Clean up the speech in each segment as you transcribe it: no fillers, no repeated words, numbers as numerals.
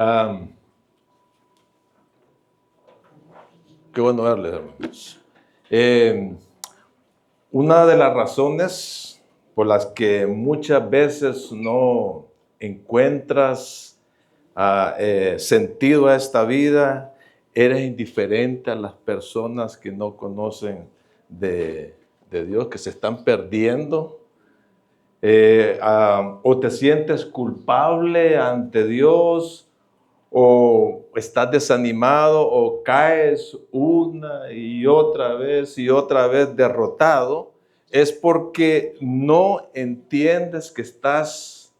Am, Qué bueno verles, hermanos. Una de las razones por las que muchas veces no encuentras sentido a esta vida, eres indiferente a las personas que no conocen de Dios, que se están perdiendo. O te sientes culpable ante Dios, o estás desanimado, o caes una y otra vez derrotado, es porque no entiendes que estás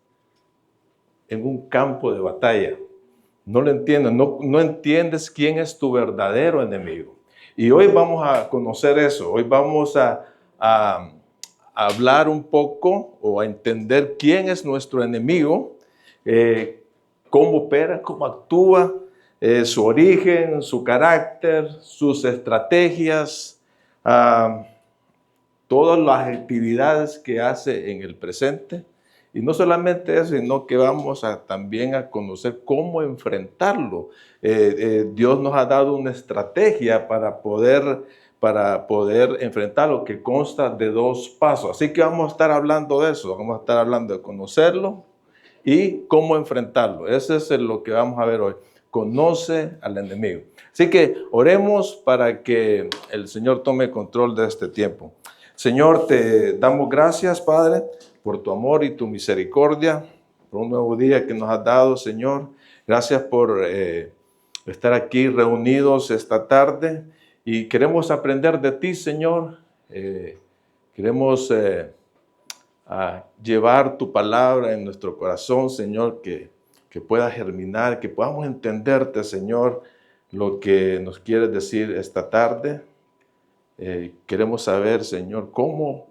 en un campo de batalla. No lo entiendes, no entiendes quién es tu verdadero enemigo. Y hoy vamos a conocer eso, hoy vamos a hablar un poco o a entender quién es nuestro enemigo, cómo opera, cómo actúa, su origen, su carácter, sus estrategias, todas las actividades que hace en el presente. Y no solamente eso, sino que vamos también a conocer cómo enfrentarlo. Dios nos ha dado una estrategia para poder enfrentarlo, que consta de 2 pasos. Así que vamos a estar hablando de eso, vamos a estar hablando de conocerlo y cómo enfrentarlo. Eso es lo que vamos a ver hoy. Conoce al enemigo. Así que oremos para que el Señor tome control de este tiempo. Señor, te damos gracias, Padre, por tu amor y tu misericordia, por un nuevo día que nos has dado, Señor. Gracias por estar aquí reunidos esta tarde y queremos aprender de ti, Señor. Queremos llevar tu palabra en nuestro corazón, Señor, que pueda germinar, que podamos entenderte, Señor, lo que nos quieres decir esta tarde. Queremos saber, Señor, cómo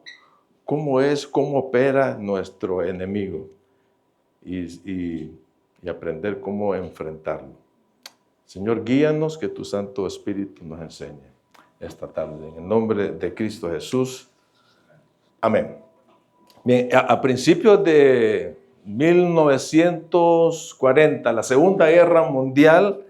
opera nuestro enemigo y aprender cómo enfrentarlo. Señor, guíanos, que tu Santo Espíritu nos enseñe esta tarde. En el nombre de Cristo Jesús. Amén. Bien, a principios de 1940, la Segunda Guerra Mundial,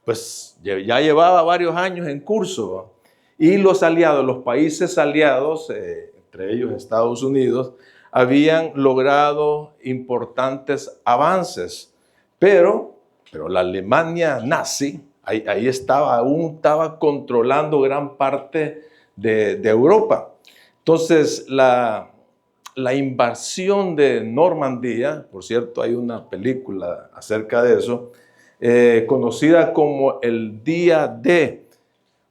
pues ya llevaba varios años en curso. Y los aliados, los países aliados, entre ellos Estados Unidos, habían logrado importantes avances. Pero la Alemania nazi, ahí aún estaba controlando gran parte de Europa. Entonces, la invasión de Normandía, por cierto, hay una película acerca de eso, conocida como el Día D,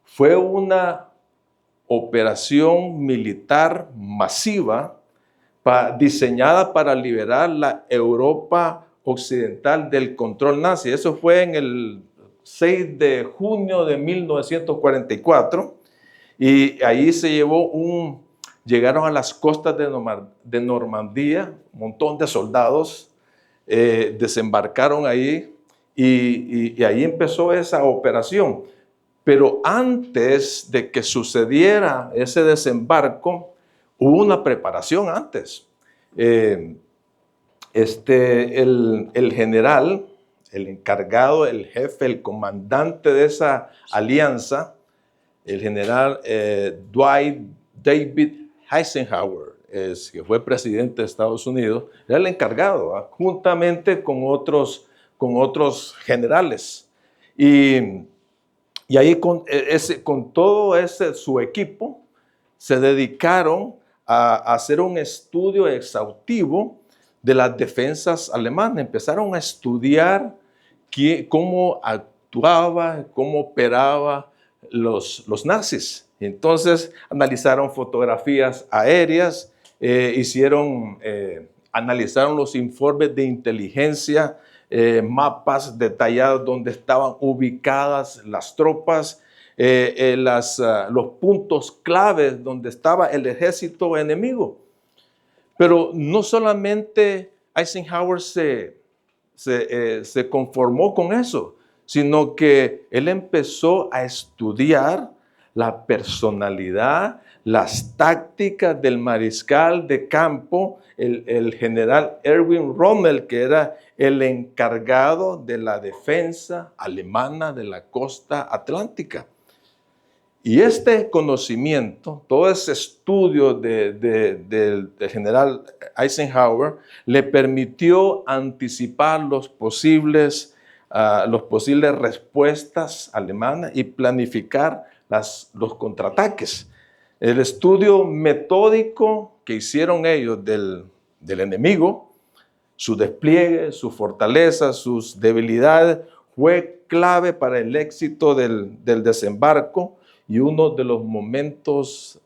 fue una operación militar masiva diseñada para liberar la Europa occidental del control nazi. Eso fue en el 6 de junio de 1944 y ahí llegaron a las costas de Normandía, un montón de soldados desembarcaron ahí y ahí empezó esa operación. Pero antes de que sucediera ese desembarco, hubo una preparación antes. El general, el encargado, el jefe, el comandante de esa alianza, el general Dwight David Eisenhower, que fue presidente de Estados Unidos, era el encargado, juntamente con otros generales. Y ahí con todo su equipo se dedicaron a hacer un estudio exhaustivo de las defensas alemanas. Empezaron a estudiar cómo actuaba, cómo operaba los nazis. Entonces analizaron fotografías aéreas, analizaron los informes de inteligencia, mapas detallados donde estaban ubicadas las tropas, los puntos claves donde estaba el ejército enemigo. Pero no solamente Eisenhower se conformó con eso, sino que él empezó a estudiar la personalidad, las tácticas del mariscal de campo, el general Erwin Rommel, que era el encargado de la defensa alemana de la costa atlántica. Y este conocimiento, todo ese estudio del general Eisenhower, le permitió anticipar los posibles respuestas alemanas y planificar los contraataques. El estudio metódico que hicieron ellos del enemigo, su despliegue, su fortaleza, sus debilidades, fue clave para el éxito del desembarco y uno de los momentos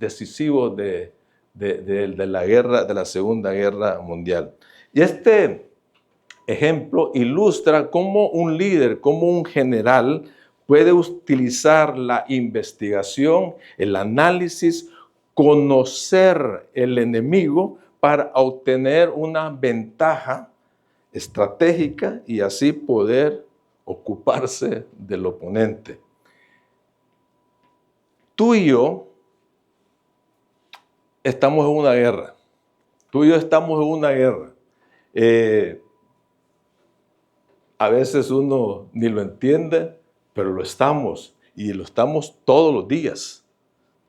decisivos de la Segunda Guerra Mundial. Y este ejemplo ilustra cómo un líder, cómo un general puede utilizar la investigación, el análisis, conocer el enemigo para obtener una ventaja estratégica y así poder ocuparse del oponente. Tú y yo estamos en una guerra. Tú y yo estamos en una guerra. A veces uno ni lo entiende, pero lo estamos. Y lo estamos todos los días.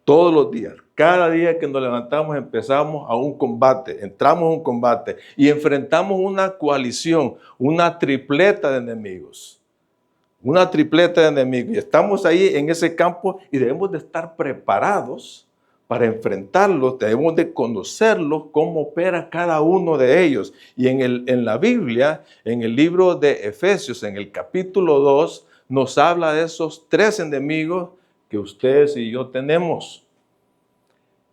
Todos los días. Cada día que nos levantamos empezamos a un combate. Entramos a un combate y enfrentamos una coalición, una tripleta de enemigos. Una tripleta de enemigos. Y estamos ahí en ese campo y debemos de estar preparados para enfrentarlos. Debemos de conocerlos, cómo opera cada uno de ellos. Y en la Biblia, en el libro de Efesios, en el capítulo 2, nos habla de esos 3 enemigos que ustedes y yo tenemos.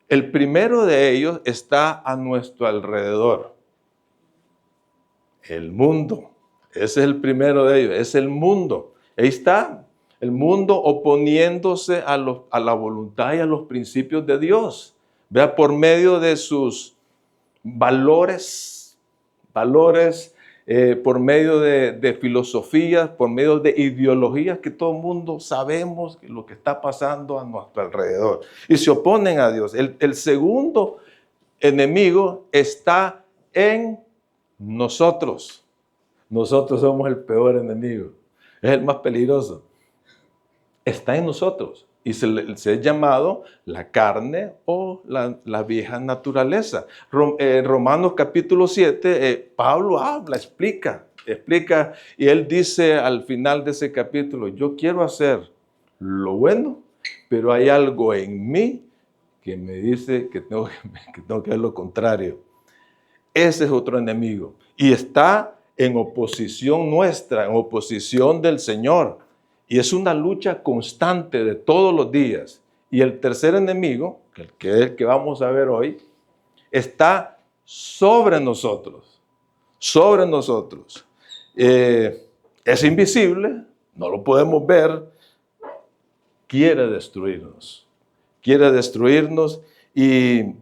El primero de ellos está a nuestro alrededor. El mundo. Ese es el primero de ellos, es el mundo. Ahí está, el mundo oponiéndose a la voluntad y a los principios de Dios. Vea, por medio de sus valores, por medio de filosofías, por medio de ideologías que todo el mundo sabemos lo que está pasando a nuestro alrededor. Y se oponen a Dios. El segundo enemigo está en nosotros. Nosotros somos el peor enemigo. Es el más peligroso. Está en nosotros y se es llamado la carne o la vieja naturaleza. Romanos capítulo 7, Pablo explica y él dice al final de ese capítulo, yo quiero hacer lo bueno, pero hay algo en mí que me dice que tengo que hacer lo contrario. Ese es otro enemigo y está en oposición nuestra, en oposición del Señor. Y es una lucha constante de todos los días. Y el tercer enemigo, que es el que vamos a ver hoy, está sobre nosotros. Sobre nosotros. Es invisible, no lo podemos ver. Quiere destruirnos. Quiere destruirnos y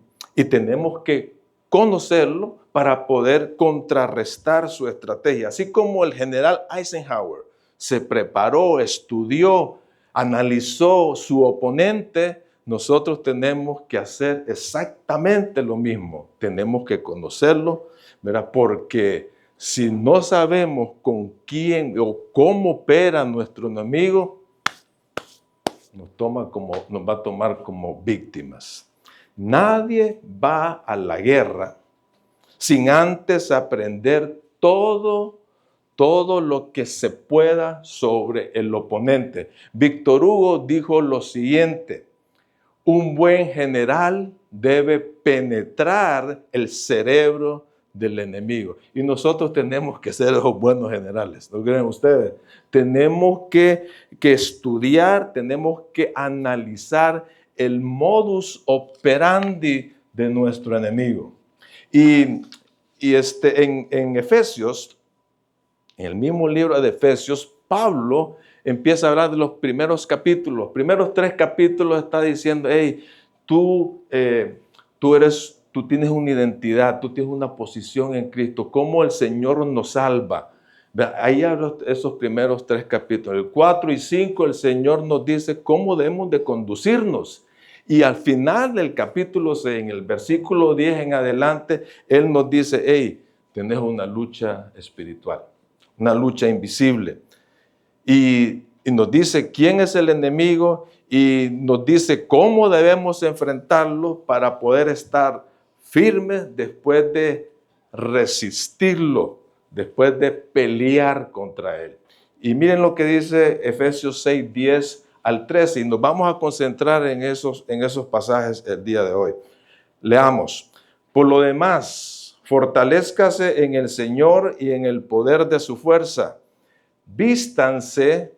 tenemos que conocerlo para poder contrarrestar su estrategia. Así como el general Eisenhower se preparó, estudió, analizó su oponente, nosotros tenemos que hacer exactamente lo mismo. Tenemos que conocerlo, ¿verdad? Porque si no sabemos con quién o cómo opera nuestro enemigo, nos va a tomar como víctimas. Nadie va a la guerra sin antes aprender todo lo que se pueda sobre el oponente. Víctor Hugo dijo lo siguiente: un buen general debe penetrar el cerebro del enemigo. Y nosotros tenemos que ser los buenos generales, ¿no creen ustedes? Tenemos que estudiar, tenemos que analizar el modus operandi de nuestro enemigo. Y en Efesios, en el mismo libro de Efesios, Pablo empieza a hablar de los primeros capítulos. Los primeros 3 capítulos está diciendo, hey, tú tienes una identidad, tú tienes una posición en Cristo, cómo el Señor nos salva, Ahí hablo esos primeros 3 capítulos. El 4 y 5, el Señor nos dice cómo debemos de conducirnos. Y al final del capítulo 6, en el versículo 10 en adelante, Él nos dice, hey, tenés una lucha espiritual, una lucha invisible. Y nos dice quién es el enemigo y nos dice cómo debemos enfrentarlo para poder estar firmes después de resistirlo, después de pelear contra él. Y miren lo que dice Efesios 6, 10 al 13, y nos vamos a concentrar en esos pasajes el día de hoy. Leamos. Por lo demás, fortalézcase en el Señor y en el poder de su fuerza. Vístanse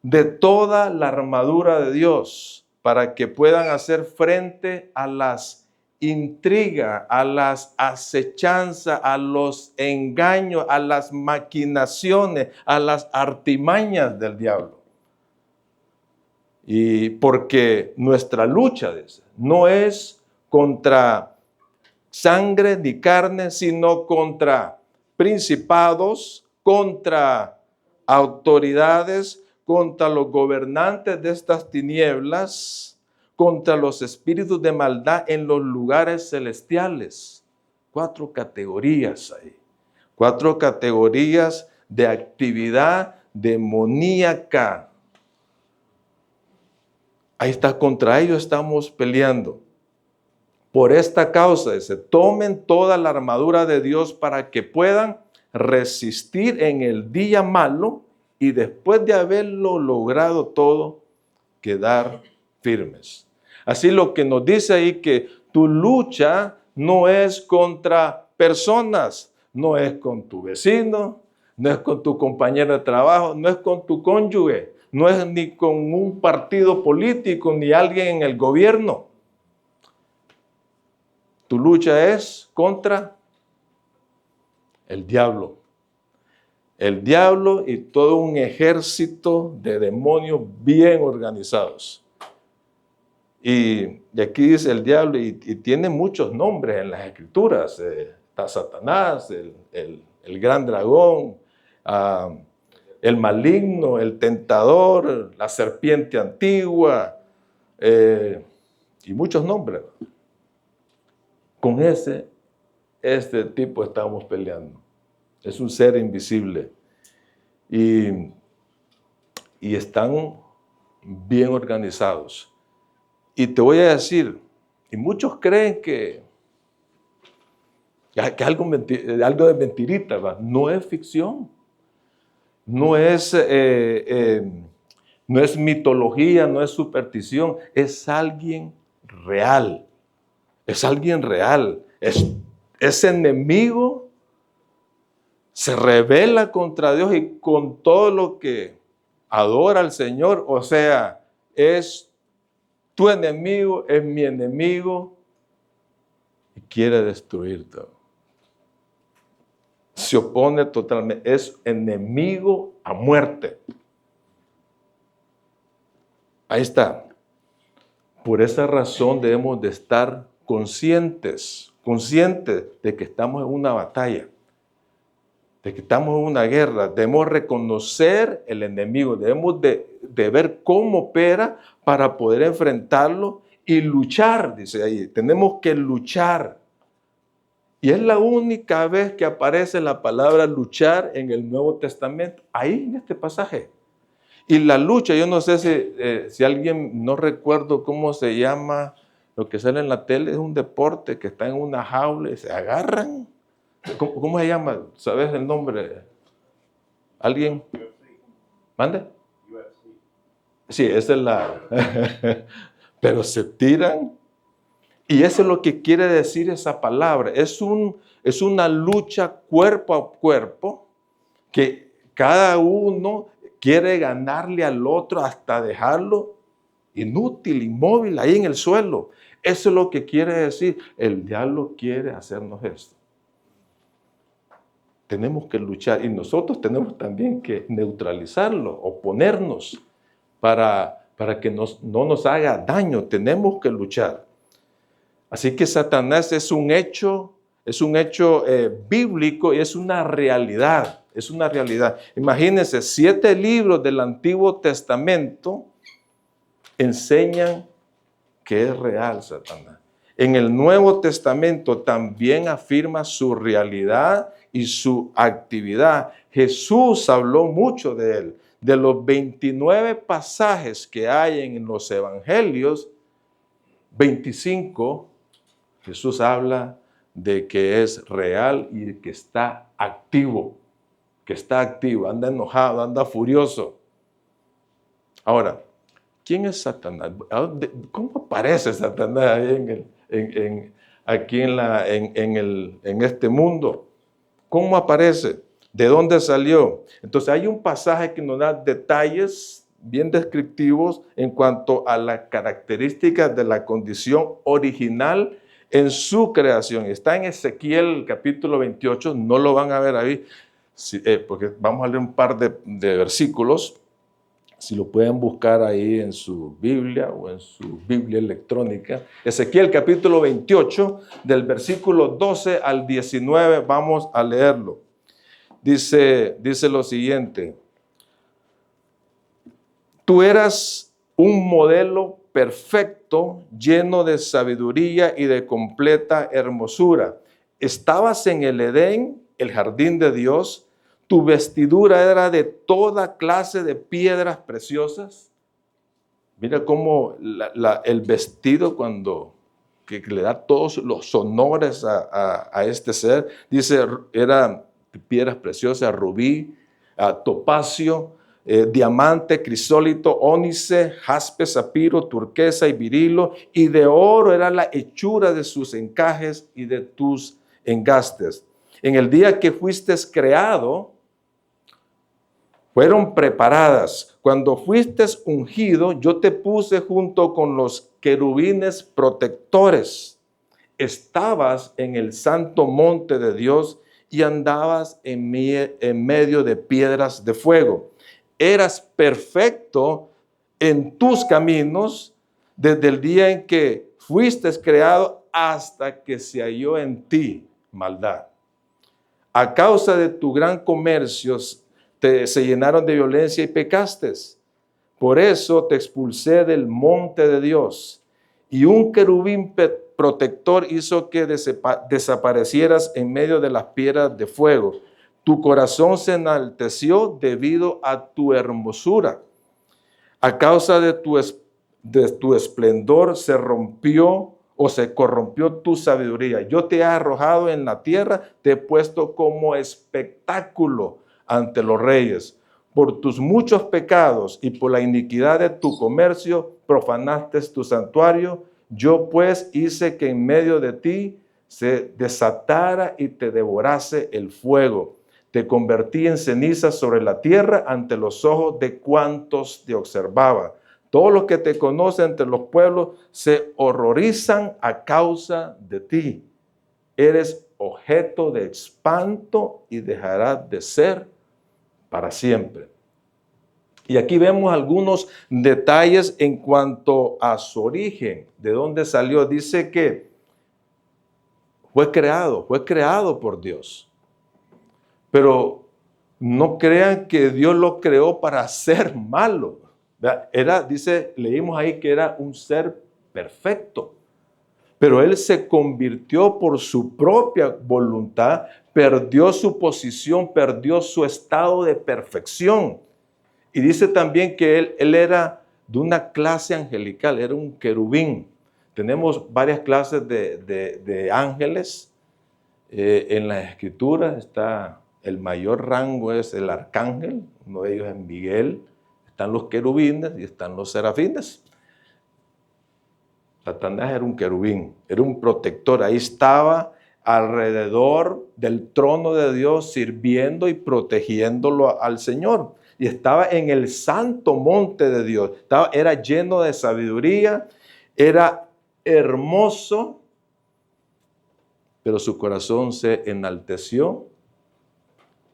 de toda la armadura de Dios para que puedan hacer frente a las intrigas, a las acechanzas, a los engaños, a las maquinaciones, a las artimañas del diablo. Y porque nuestra lucha no es contra sangre ni carne, sino contra principados, contra autoridades, contra los gobernantes de estas tinieblas, contra los espíritus de maldad en los lugares celestiales. 4 categorías ahí. 4 categorías de actividad demoníaca. Ahí está, contra ellos estamos peleando. Por esta causa, dice, tomen toda la armadura de Dios para que puedan resistir en el día malo y después de haberlo logrado todo, quedar firmes. Así lo que nos dice ahí que tu lucha no es contra personas, no es con tu vecino, no es con tu compañero de trabajo, no es con tu cónyuge, no es ni con un partido político, ni alguien en el gobierno. Tu lucha es contra el diablo. El diablo y todo un ejército de demonios bien organizados. Y aquí dice el diablo, y tiene muchos nombres en las escrituras. Está Satanás, el gran dragón, el maligno, el tentador, la serpiente antigua, y muchos nombres. Con este tipo estamos peleando. Es un ser invisible. Y están bien organizados. Y te voy a decir, y muchos creen que algo de mentirita, ¿va? No es ficción. No es mitología, no es superstición. Es alguien real. Es alguien real. Ese enemigo se rebela contra Dios y con todo lo que adora al Señor. O sea, es tu enemigo, es mi enemigo y quiere destruirte. Se opone totalmente, es enemigo a muerte. Ahí está. Por esa razón debemos de estar conscientes de que estamos en una batalla, de que estamos en una guerra. Debemos reconocer el enemigo, debemos de ver cómo opera para poder enfrentarlo y luchar, dice ahí. Tenemos que luchar. Y es la única vez que aparece la palabra luchar en el Nuevo Testamento, ahí en este pasaje. Y la lucha, yo no sé si alguien, no recuerdo cómo se llama, lo que sale en la tele es un deporte que está en una jaula y se agarran. ¿Cómo se llama? ¿Sabes el nombre? ¿Alguien? ¿Mande? Sí, esa es la... Pero se tiran. Y eso es lo que quiere decir esa palabra. Es una lucha cuerpo a cuerpo que cada uno quiere ganarle al otro hasta dejarlo inútil, inmóvil, ahí en el suelo. Eso es lo que quiere decir. El diablo quiere hacernos esto. Tenemos que luchar y nosotros tenemos también que neutralizarlo, oponernos para que no nos haga daño. Tenemos que luchar. Así que Satanás es un hecho bíblico y es una realidad. es una realidad. Imagínense, 7 libros del Antiguo Testamento enseñan que es real Satanás. En el Nuevo Testamento también afirma su realidad y su actividad. Jesús habló mucho de él. De los 29 pasajes que hay en los evangelios, 25, Jesús habla de que es real y que está activo. Anda enojado, anda furioso. Ahora, ¿quién es Satanás? ¿Cómo aparece Satanás ahí aquí en este mundo? ¿Cómo aparece? ¿De dónde salió? Entonces hay un pasaje que nos da detalles bien descriptivos en cuanto a las características de la condición original en su creación. Está en Ezequiel capítulo 28, no lo van a ver ahí, porque vamos a leer un par de versículos. Si lo pueden buscar ahí en su Biblia o en su Biblia electrónica. Ezequiel capítulo 28, del versículo 12 al 19, vamos a leerlo. Dice lo siguiente: tú eras un modelo perfecto, lleno de sabiduría y de completa hermosura. Estabas en el Edén, el jardín de Dios. Tu vestidura era de toda clase de piedras preciosas. Mira cómo el vestido que le da todos los honores a este ser. Dice, eran piedras preciosas, rubí, topacio, diamante, crisólito, ónice, jaspe, zafiro, turquesa y berilo. Y de oro era la hechura de sus encajes y de tus engastes. En el día que fuiste creado, fueron preparadas. Cuando fuiste ungido, yo te puse junto con los querubines protectores. Estabas en el santo monte de Dios y andabas en medio de piedras de fuego. Eras perfecto en tus caminos desde el día en que fuiste creado hasta que se halló en ti maldad. A causa de tu gran comercio se llenaron de violencia y pecaste. Por eso te expulsé del monte de Dios. Y un querubín protector hizo que desaparecieras en medio de las piedras de fuego. Tu corazón se enalteció debido a tu hermosura. A causa de tu esplendor se rompió o se corrompió tu sabiduría. Yo te he arrojado en la tierra, te he puesto como espectáculo ante los reyes. Por tus muchos pecados y por la iniquidad de tu comercio, profanaste tu santuario. Yo pues hice que en medio de ti se desatara y te devorase el fuego. Te convertí en ceniza sobre la tierra ante los ojos de cuantos te observaban. Todos los que te conocen entre los pueblos se horrorizan a causa de ti. Eres objeto de espanto y dejarás de ser para siempre. Y aquí vemos algunos detalles en cuanto a su origen, de dónde salió. Dice que fue creado por Dios. Pero no crean que Dios lo creó para ser malo. Leímos ahí que era un ser perfecto. Pero él se convirtió por su propia voluntad, perdió su posición, perdió su estado de perfección. Y dice también que él era de una clase angelical, era un querubín. Tenemos varias clases de ángeles. En las escrituras está el mayor rango, es el arcángel, uno de ellos es Miguel. Están los querubines y están los serafines. Satanás era un querubín, era un protector. Ahí estaba alrededor del trono de Dios sirviendo y protegiéndolo al Señor. Y estaba en el santo monte de Dios. Era lleno de sabiduría, era hermoso, pero su corazón se enalteció,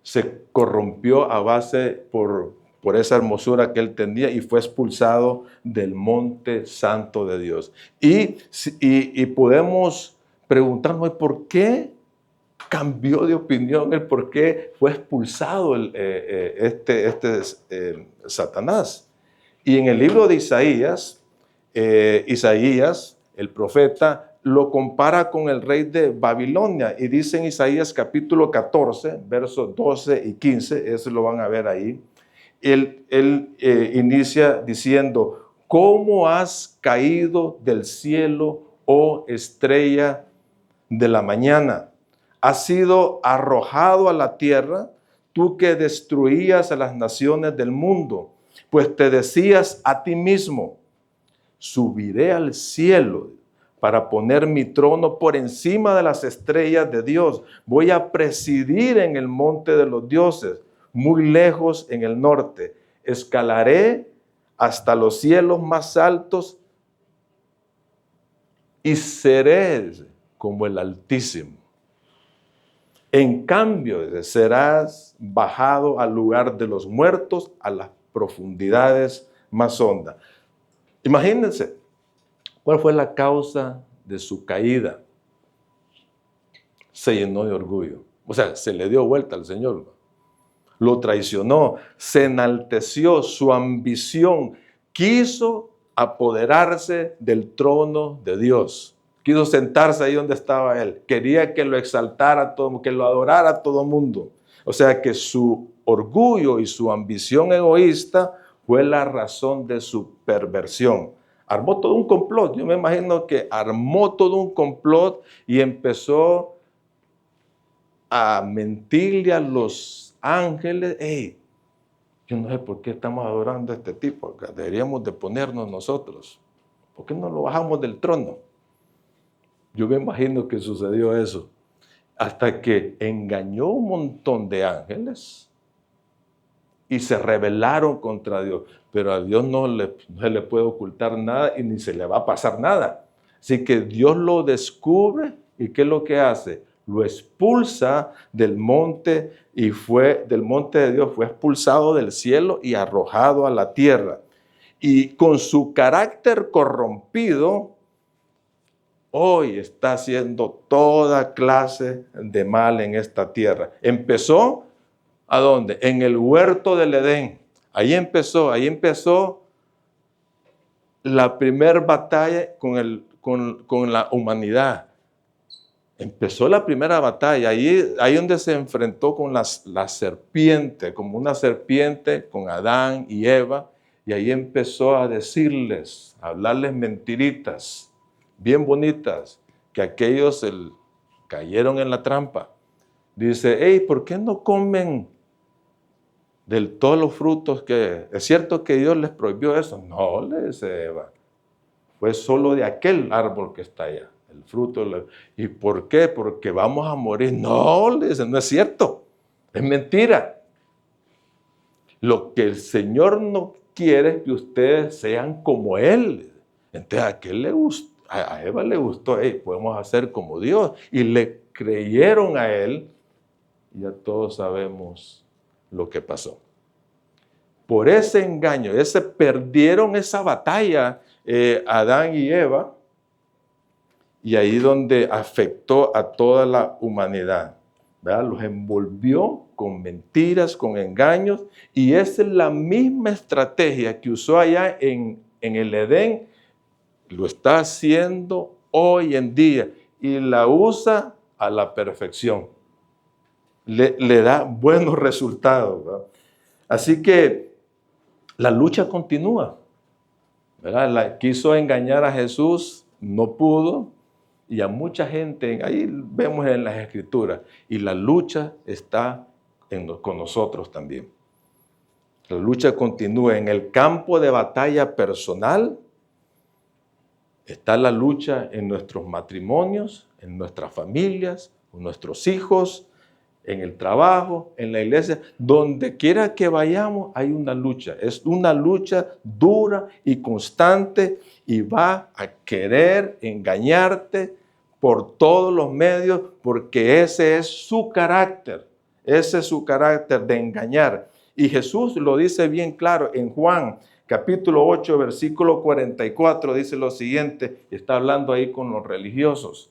se corrompió a base por esa hermosura que él tenía y fue expulsado del monte santo de Dios. Y podemos preguntarnos, ¿por qué cambió de opinión el por qué fue expulsado Satanás. Y en el libro de Isaías, Isaías, el profeta, lo compara con el rey de Babilonia. Y dice en Isaías capítulo 14, versos 12 y 15, eso lo van a ver ahí. Él inicia diciendo, ¿cómo has caído del cielo, oh estrella de la mañana? Has sido arrojado a la tierra, tú que destruías a las naciones del mundo, pues te decías a ti mismo, subiré al cielo para poner mi trono por encima de las estrellas de Dios. Voy a presidir en el monte de los dioses, muy lejos en el norte. Escalaré hasta los cielos más altos y seré como el Altísimo. En cambio, serás bajado al lugar de los muertos, a las profundidades más hondas. Imagínense, ¿cuál fue la causa de su caída? Se llenó de orgullo. O sea, se le dio vuelta al Señor. Lo traicionó, se enalteció, su ambición, quiso apoderarse del trono de Dios. Quiso sentarse ahí donde estaba él. Quería que lo exaltara todo, que lo adorara todo el mundo. O sea que su orgullo y su ambición egoísta fue la razón de su perversión. Armó todo un complot. Yo me imagino que armó todo un complot y empezó a mentirle a los ángeles. Hey, yo no sé por qué estamos adorando a este tipo. Deberíamos de ponernos nosotros. ¿Por qué no lo bajamos del trono? Yo me imagino que sucedió eso. Hasta que engañó un montón de ángeles y se rebelaron contra Dios. Pero a Dios no se le puede ocultar nada y ni se le va a pasar nada. Así que Dios lo descubre y ¿qué es lo que hace? Lo expulsa del monte y del monte de Dios, fue expulsado del cielo y arrojado a la tierra. Y con su carácter corrompido, hoy está haciendo toda clase de mal en esta tierra. Empezó, ¿a dónde? En el huerto del Edén. Ahí empezó la primera batalla con la humanidad. Empezó la primera batalla, ahí donde se enfrentó con la serpiente, como una serpiente con Adán y Eva, y ahí empezó a decirles, a hablarles mentiritas, bien bonitas, que aquellos cayeron en la trampa. Dice, hey, ¿por qué no comen de todos los frutos que... ¿Es cierto que Dios les prohibió eso? No, le dice Eva, fue solo de aquel árbol que está allá. El fruto. ¿Y por qué? Porque vamos a morir. No, le dice, no es cierto. Es mentira. Lo que el Señor no quiere es que ustedes sean como Él. Entonces a Eva le gustó, hey, podemos hacer como Dios. Y le creyeron a Él. Y ya todos sabemos lo que pasó. Por ese engaño, perdieron esa batalla Adán y Eva. Y ahí donde afectó a toda la humanidad, ¿verdad? Los envolvió con mentiras, con engaños, y esa es la misma estrategia que usó allá en el Edén, lo está haciendo hoy en día, y la usa a la perfección. Le da buenos resultados, ¿verdad? Así que la lucha continúa, ¿verdad? Quiso engañar a Jesús, no pudo. Y a mucha gente, ahí vemos en las Escrituras, y la lucha está con nosotros también. La lucha continúa en el campo de batalla personal, está la lucha en nuestros matrimonios, en nuestras familias, con nuestros hijos, en el trabajo, en la iglesia, donde quiera que vayamos hay una lucha. Es una lucha dura y constante y va a querer engañarte por todos los medios, porque ese es su carácter de engañar. Y Jesús lo dice bien claro en Juan capítulo 8, versículo 44, dice lo siguiente, y está hablando ahí con los religiosos,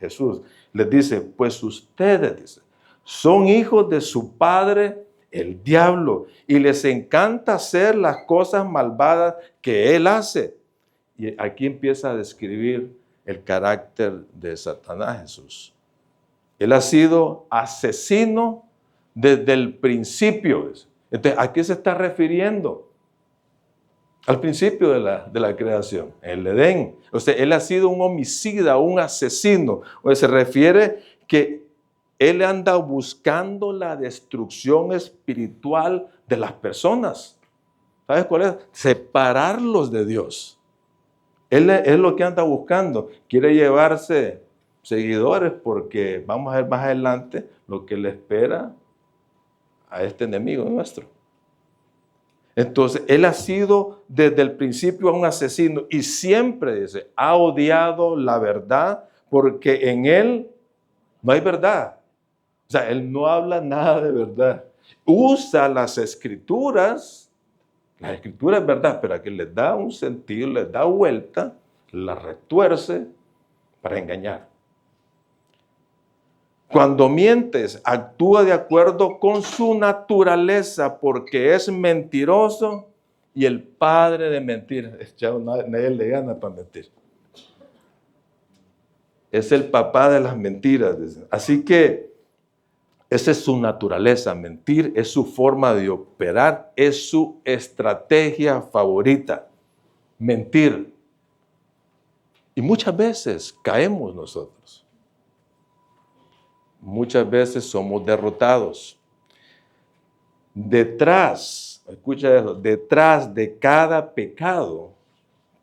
Jesús. Les dice, pues ustedes, dice, son hijos de su padre, el diablo, y les encanta hacer las cosas malvadas que él hace. Y aquí empieza a describir el carácter de Satanás, Jesús. Él ha sido asesino desde el principio. Entonces, ¿a qué se está refiriendo? Al principio de la creación, el Edén. O sea, él ha sido un homicida, un asesino. O sea, se refiere que él anda buscando la destrucción espiritual de las personas. ¿Sabes cuál es? Separarlos de Dios. Él es lo que anda buscando. Quiere llevarse seguidores porque vamos a ver más adelante lo que le espera a este enemigo nuestro. Entonces, él ha sido desde el principio un asesino y siempre, dice, ha odiado la verdad porque en él no hay verdad. O sea, él no habla nada de verdad. Usa las escrituras es verdad, pero que les da un sentido, les da vuelta, la retuerce para engañar. Cuando mientes, actúa de acuerdo con su naturaleza porque es mentiroso y el padre de mentiras. Ya nadie le gana para mentir. Es el papá de las mentiras. Así que esa es su naturaleza. Mentir es su forma de operar, es su estrategia favorita. Mentir. Y muchas veces caemos nosotros. Muchas veces somos derrotados. Escucha eso, detrás de cada pecado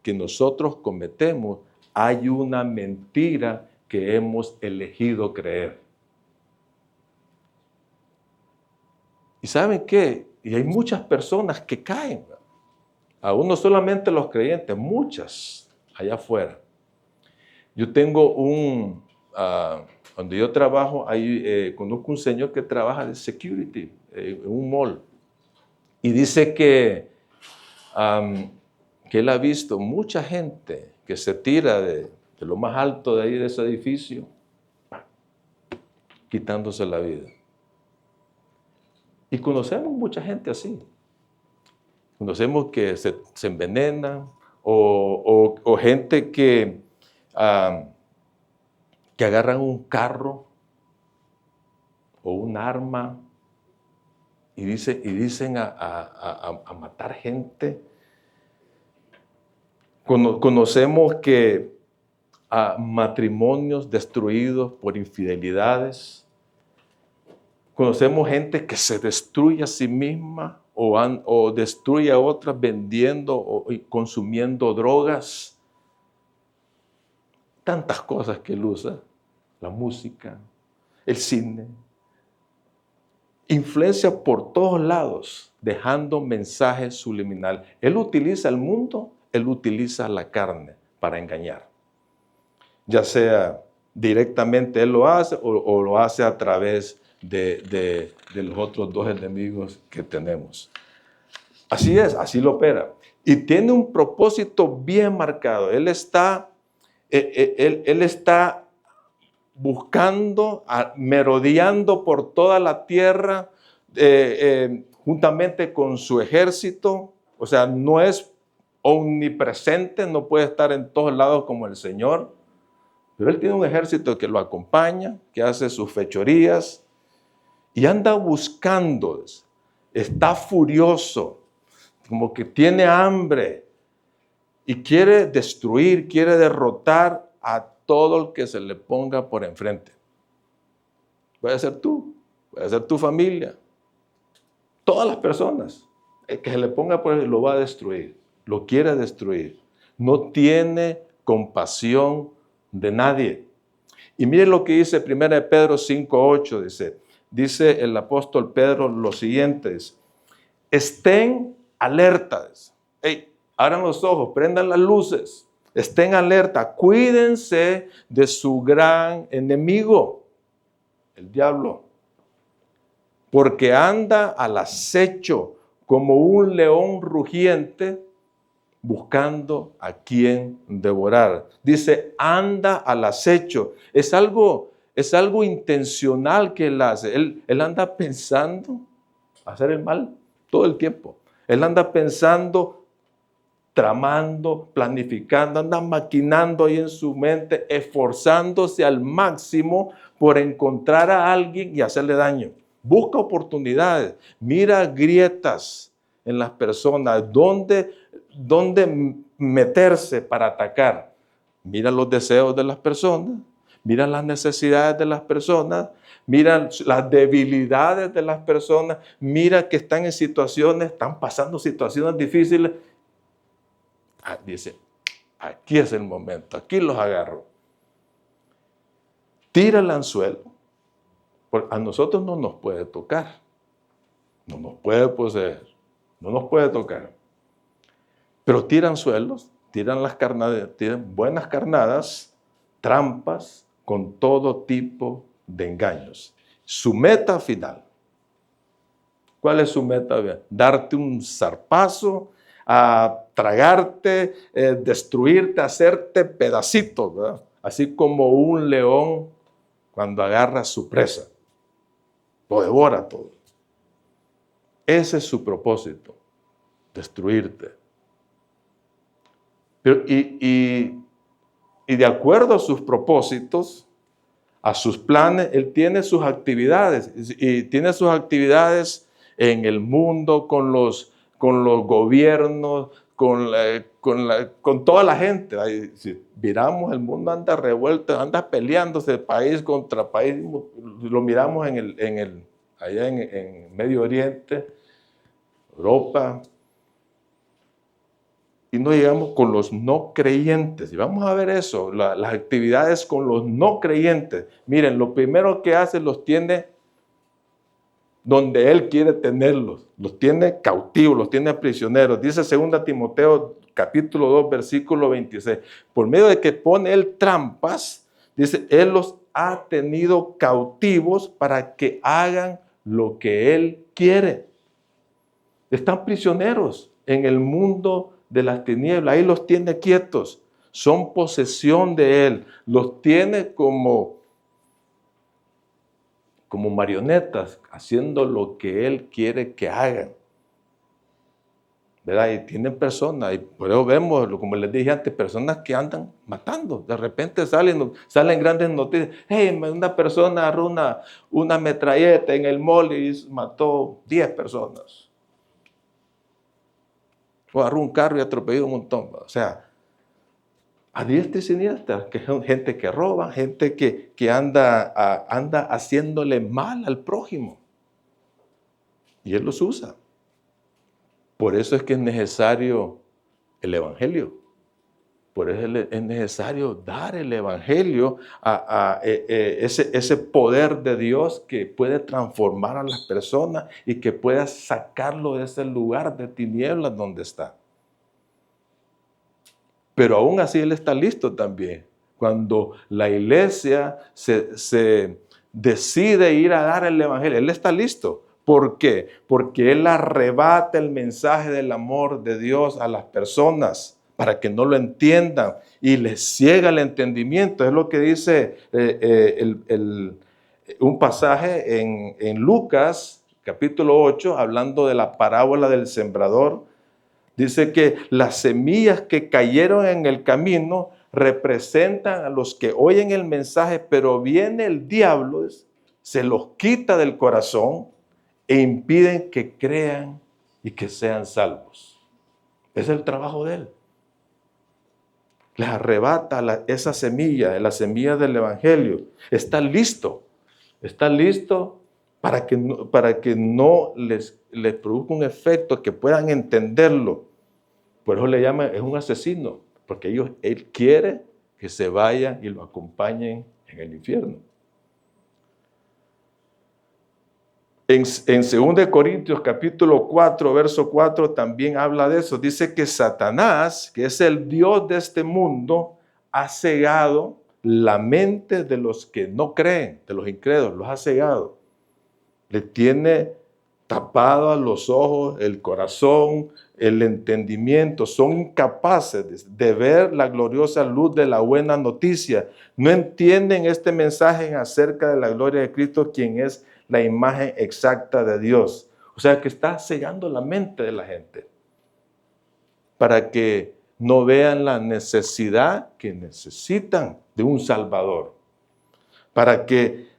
que nosotros cometemos hay una mentira que hemos elegido creer. ¿Y saben qué? Y hay muchas personas que caen. Aún no solamente los creyentes, muchas allá afuera. Yo tengo donde yo trabajo, conozco un señor que trabaja de security en un mall. Y dice que él ha visto mucha gente que se tira de lo más alto de ahí de ese edificio, quitándose la vida. Y conocemos mucha gente así. Conocemos que se envenena o gente que agarran un carro o un arma y dicen a matar gente. Conocemos que matrimonios destruidos por infidelidades. Conocemos gente que se destruye a sí misma o destruye a otras vendiendo o consumiendo drogas. Tantas cosas que él usa. La música, el cine. Influencia por todos lados, dejando mensajes subliminales. Él utiliza el mundo, él utiliza la carne para engañar. Ya sea directamente él lo hace o lo hace a través de los otros dos enemigos que tenemos. Así es, así lo opera. Y tiene un propósito bien marcado. Él está buscando, merodeando por toda la tierra, juntamente con su ejército. O sea, no es omnipresente, no puede estar en todos lados como el Señor. Pero él tiene un ejército que lo acompaña, que hace sus fechorías y anda buscando. Está furioso, como que tiene hambre y quiere destruir, quiere derrotar a todo el que se le ponga por enfrente. Puede ser tú, puede ser tu familia, todas las personas. El que se le ponga por enfrente lo va a destruir, lo quiere destruir. No tiene compasión de nadie. Y miren lo que dice 1 Pedro 5:8, dice el apóstol Pedro lo siguiente, estén alertas. Hey, abran los ojos, prendan las luces. Estén alerta, cuídense de su gran enemigo, el diablo, porque anda al acecho como un león rugiente buscando a quien devorar. Dice, anda al acecho. Es algo intencional que él hace. Él anda pensando hacer el mal todo el tiempo. Él anda pensando, tramando, planificando, anda maquinando ahí en su mente, esforzándose al máximo por encontrar a alguien y hacerle daño. Busca oportunidades, mira grietas en las personas, dónde meterse para atacar. Mira los deseos de las personas, mira las necesidades de las personas, mira las debilidades de las personas, mira que están en situaciones, están pasando situaciones difíciles. Dice, aquí es el momento, aquí los agarro. Tira el anzuelo, porque a nosotros no nos puede tocar, no nos puede poseer, no nos puede tocar. Pero tiran anzuelos, tiran las carnadas, tiran buenas carnadas, trampas con todo tipo de engaños. Su meta final. ¿Cuál es su meta? Darte un zarpazo, a tragarte, destruirte, hacerte pedacitos, ¿verdad? Así como un león cuando agarra a su presa, lo devora todo. Ese es su propósito, destruirte. Pero, y de acuerdo a sus propósitos, a sus planes, él tiene sus actividades, y tiene sus actividades en el mundo, con los gobiernos, con toda la gente. Si miramos, el mundo anda revuelto, anda peleándose país contra país. Lo miramos allá en Medio Oriente, Europa. Y no llegamos con los no creyentes. Y vamos a ver eso, las actividades con los no creyentes. Miren, lo primero que hace los tiene donde Él quiere tenerlos. Los tiene cautivos, los tiene prisioneros. Dice 2 Timoteo capítulo 2, versículo 26. Por medio de que pone Él trampas, dice, Él los ha tenido cautivos para que hagan lo que Él quiere. Están prisioneros en el mundo de las tinieblas, ahí los tiene quietos, son posesión de Él, los tiene como marionetas, haciendo lo que Él quiere que hagan. ¿Verdad? Y tienen personas, y por eso vemos, como les dije antes, personas que andan matando. De repente salen grandes noticias. Hey, una persona agarró una metralleta en el mall y mató 10 personas. O agarró un carro y atropelló un montón. O sea, a diestra y siniestra, que son gente que roba, gente que anda haciéndole mal al prójimo. Y Él los usa. Por eso es que es necesario el Evangelio. Por eso es necesario dar el Evangelio a ese poder de Dios que puede transformar a las personas y que pueda sacarlo de ese lugar de tinieblas donde está. Pero aún así Él está listo también. Cuando la iglesia se decide ir a dar el Evangelio, Él está listo. ¿Por qué? Porque Él arrebata el mensaje del amor de Dios a las personas para que no lo entiendan y les ciega el entendimiento. Es lo que dice un pasaje en Lucas, capítulo 8, hablando de la parábola del sembrador. Dice que las semillas que cayeron en el camino representan a los que oyen el mensaje, pero viene el diablo, se los quita del corazón e impiden que crean y que sean salvos. Es el trabajo de Él. Les arrebata esa semilla, la semilla del Evangelio. Está listo para que no les produzca un efecto, que puedan entenderlo. Por eso le llaman, es un asesino, porque Él quiere que se vayan y lo acompañen en el infierno. En 2 Corintios capítulo 4, verso 4 también habla de eso. Dice que Satanás, que es el Dios de este mundo, ha cegado la mente de los que no creen, de los incrédulos, los ha cegado. Le tiene tapados los ojos, el corazón, el entendimiento, son incapaces de ver la gloriosa luz de la buena noticia. No entienden este mensaje acerca de la gloria de Cristo, quien es la imagen exacta de Dios. O sea que está cegando la mente de la gente para que no vean la necesidad que necesitan de un Salvador. Para que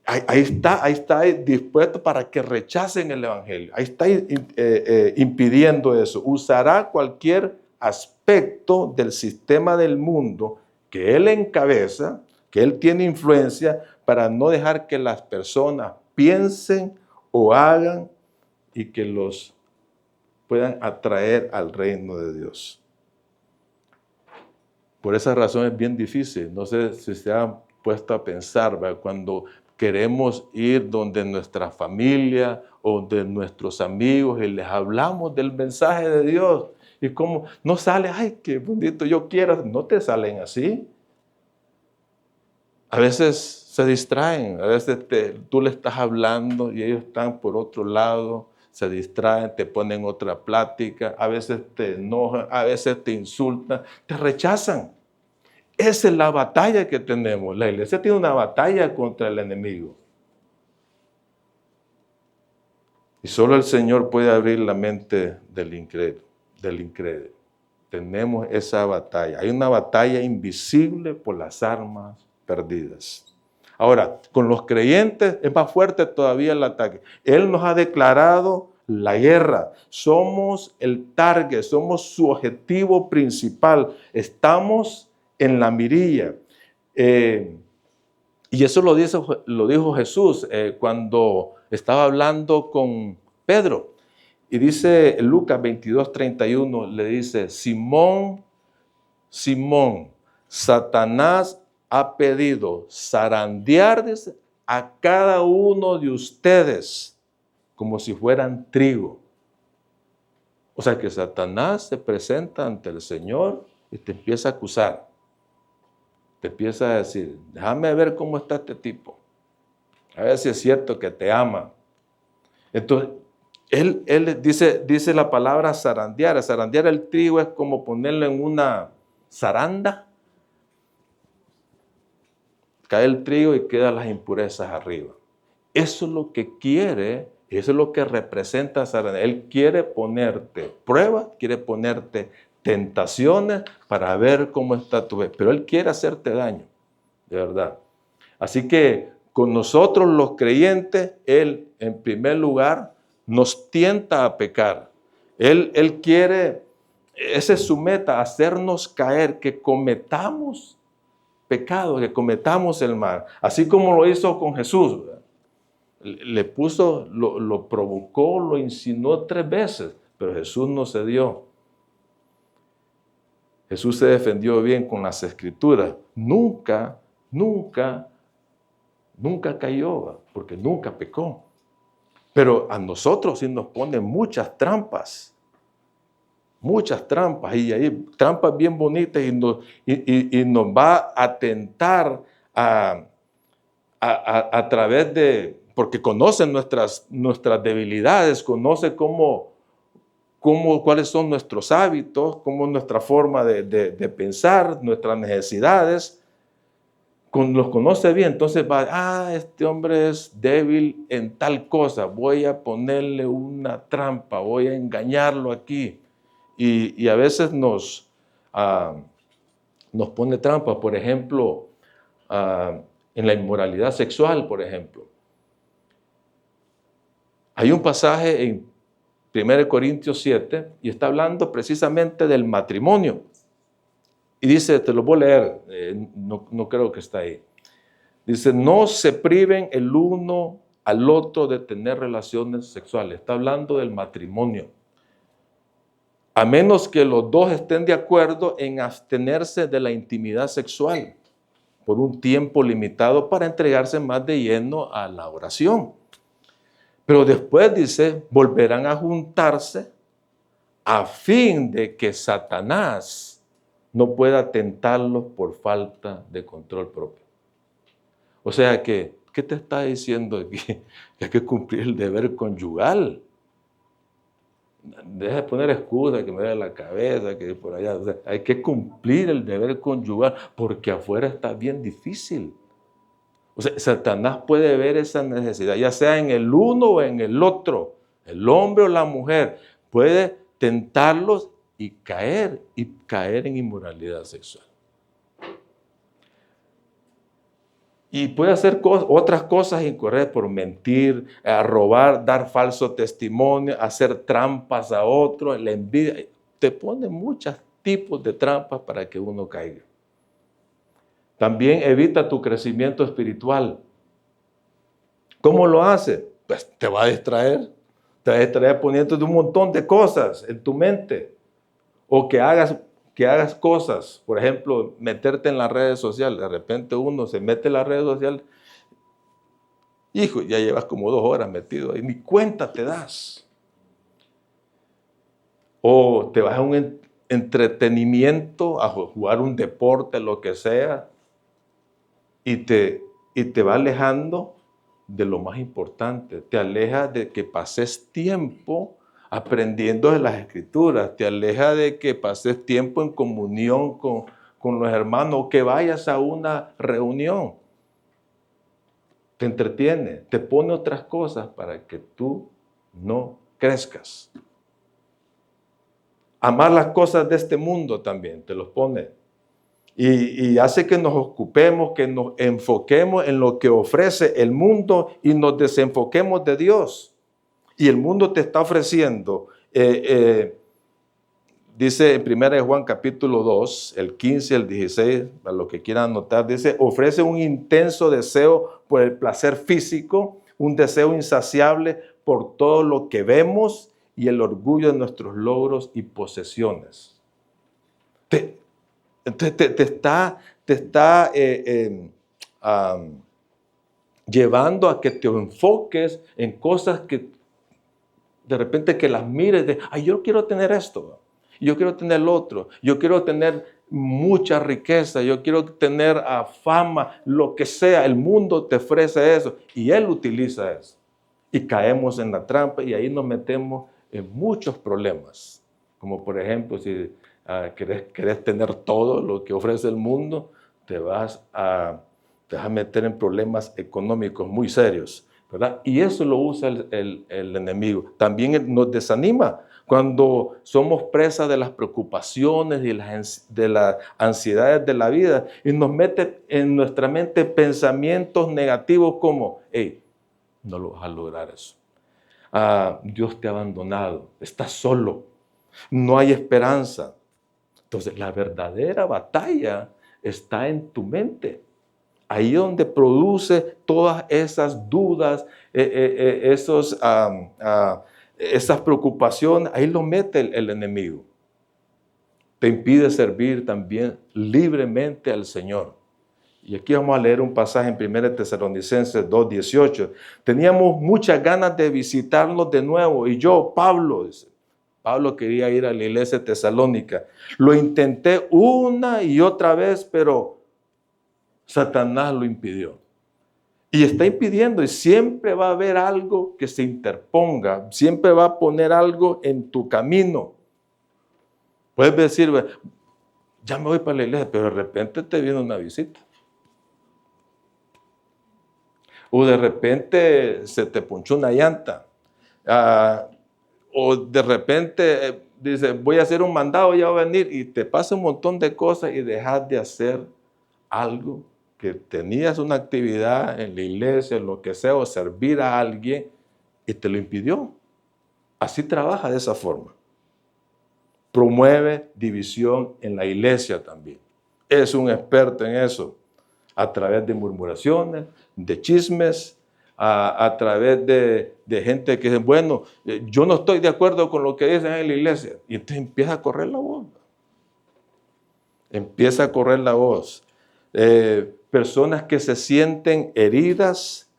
ahí está dispuesto para que rechacen el Evangelio. Ahí está impidiendo eso. Usará cualquier aspecto del sistema del mundo que él encabeza, que él tiene influencia, para no dejar que las personas piensen o hagan y que los puedan atraer al reino de Dios. Por esa razón es bien difícil. No sé si se han puesto a pensar, ¿verdad? Cuando queremos ir donde nuestra familia o de nuestros amigos y les hablamos del mensaje de Dios. Y como no sale, ay, qué bonito, yo quiero. No te salen así. A veces se distraen, a veces tú le estás hablando y ellos están por otro lado, se distraen, te ponen otra plática, a veces te enojan, a veces te insultan, te rechazan. Esa es la batalla que tenemos. La iglesia tiene una batalla contra el enemigo. Y solo el Señor puede abrir la mente del incrédulo. Tenemos esa batalla. Hay una batalla invisible por las armas perdidas. Ahora, con los creyentes es más fuerte todavía el ataque. Él nos ha declarado la guerra. Somos el target, somos su objetivo principal. Estamos en la mirilla. Y eso lo dijo Jesús cuando estaba hablando con Pedro. Y dice Lucas 22:31, le dice, Simón, Simón, Satanás ha pedido zarandear a cada uno de ustedes como si fueran trigo. O sea que Satanás se presenta ante el Señor y te empieza a acusar. Te empieza a decir, déjame ver cómo está este tipo. A ver si es cierto que te ama. Entonces, él dice la palabra zarandear. Zarandear el trigo es como ponerlo en una zaranda. Cae el trigo y quedan las impurezas arriba. Eso es lo que quiere, eso es lo que representa zarandear. Él quiere ponerte pruebas, quiere ponerte tentaciones para ver cómo está tu vida. Pero él quiere hacerte daño, de verdad. Así que con nosotros los creyentes, él en primer lugar nos tienta a pecar. Él quiere, esa es su meta, hacernos caer, que cometamos pecado, que cometamos el mal. Así como lo hizo con Jesús, ¿verdad? Le puso, lo provocó, lo insinuó 3 veces, pero Jesús no cedió. Jesús se defendió bien con las Escrituras. Nunca cayó, porque nunca pecó. Pero a nosotros sí nos ponen muchas trampas, y hay trampas bien bonitas y nos va a tentar a través de, porque conoce nuestras debilidades, conoce cuáles son nuestros hábitos, cómo es nuestra forma de pensar, nuestras necesidades. Los conoce bien, entonces va, este hombre es débil en tal cosa, voy a ponerle una trampa, voy a engañarlo aquí. Y a veces nos pone trampa, por ejemplo, en la inmoralidad sexual, por ejemplo. Hay un pasaje en 1 Corintios 7 y está hablando precisamente del matrimonio. Y dice, te lo voy a leer, no creo que está ahí. Dice, no se priven el uno al otro de tener relaciones sexuales. Está hablando del matrimonio. A menos que los dos estén de acuerdo en abstenerse de la intimidad sexual por un tiempo limitado para entregarse más de lleno a la oración. Pero después dice, volverán a juntarse a fin de que Satanás no pueda tentarlos por falta de control propio. O sea que ¿qué te está diciendo aquí? Que hay que cumplir el deber conyugal. Deja de poner excusas, que me duele la cabeza, que por allá. O sea, hay que cumplir el deber conyugal porque afuera está bien difícil. O sea, Satanás puede ver esa necesidad, ya sea en el uno o en el otro, el hombre o la mujer. Puede tentarlos y caer en inmoralidad sexual. Y puede hacer otras cosas incorrectas por mentir, robar, dar falso testimonio, hacer trampas a otros, la envidia. Te pone muchos tipos de trampas para que uno caiga. También evita tu crecimiento espiritual. ¿Cómo lo hace? Pues te va a distraer. Te va a distraer poniéndote un montón de cosas en tu mente. O que hagas cosas, por ejemplo, meterte en las redes sociales. De repente uno se mete en las redes sociales. Hijo, ya llevas como 2 horas metido ahí, ni cuenta te das. O te vas a un entretenimiento, a jugar un deporte, lo que sea, y te va alejando de lo más importante. Te aleja de que pases tiempo aprendiendo de las Escrituras. Te aleja de que pases tiempo en comunión con los hermanos, o que vayas a una reunión. Te entretiene, te pone otras cosas para que tú no crezcas. Amar las cosas de este mundo también te los pone. Y hace que nos ocupemos, que nos enfoquemos en lo que ofrece el mundo y nos desenfoquemos de Dios. Y el mundo te está ofreciendo, dice en 1 Juan capítulo 2, el 15 el 16, para los que quieran anotar, dice, ofrece un intenso deseo por el placer físico, un deseo insaciable por todo lo que vemos y el orgullo de nuestros logros y posesiones. Entonces te está llevando a que te enfoques en cosas que de repente que las mires ay, yo quiero tener esto, yo quiero tener lo otro, yo quiero tener mucha riqueza, yo quiero tener fama, lo que sea, el mundo te ofrece eso y él utiliza eso. Y caemos en la trampa y ahí nos metemos en muchos problemas. Como por ejemplo, si querés tener todo lo que ofrece el mundo, te vas a meter en problemas económicos muy serios, ¿verdad? Y eso lo usa el enemigo. También nos desanima cuando somos presas de las preocupaciones y de las ansiedades de la vida y nos mete en nuestra mente pensamientos negativos como, hey, no lo vas a lograr eso. Dios te ha abandonado, estás solo, no hay esperanza. Entonces, la verdadera batalla está en tu mente. Ahí donde produce todas esas dudas, esas preocupaciones, ahí lo mete el enemigo. Te impide servir también libremente al Señor. Y aquí vamos a leer un pasaje en 1 Tesalonicenses 2:18. Teníamos muchas ganas de visitarlos de nuevo. Y yo, Pablo quería ir a la iglesia tesalónica. Lo intenté una y otra vez, pero Satanás lo impidió. Y está impidiendo, y siempre va a haber algo que se interponga. Siempre va a poner algo en tu camino. Puedes decir, ya me voy para la iglesia, pero de repente te viene una visita. O de repente se te ponchó una llanta. O de repente dice, voy a hacer un mandado, ya va a venir. Y te pasa un montón de cosas y dejas de hacer algo que tenías una actividad en la iglesia, lo que sea, o servir a alguien, y te lo impidió. Así trabaja de esa forma. Promueve división en la iglesia también. Es un experto en eso. A través de murmuraciones, de chismes, a través de gente que dice, bueno, yo no estoy de acuerdo con lo que dicen en la iglesia. Y entonces empieza a correr la voz. Empieza a correr la voz. Personas que se sienten heridas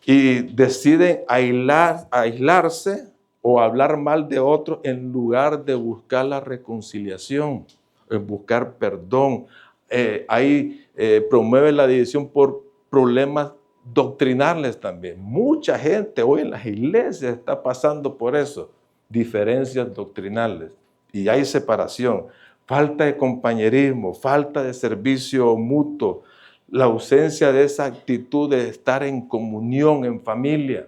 y deciden aislarse o hablar mal de otros en lugar de buscar la reconciliación, en buscar perdón. Promueve la división por problemas doctrinarles también. Mucha gente hoy en las iglesias está pasando por eso, diferencias doctrinales, y hay separación, falta de compañerismo, falta de servicio mutuo, la ausencia de esa actitud de estar en comunión, en familia.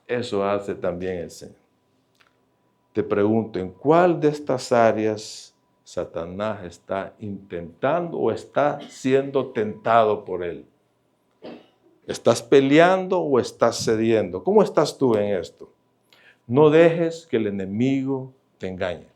Eso hace también el Señor. Te pregunto, ¿en cuál de estas áreas Satanás está intentando o está siendo tentado por él? ¿Estás peleando o estás cediendo? ¿Cómo estás tú en esto? No dejes que el enemigo te engañe.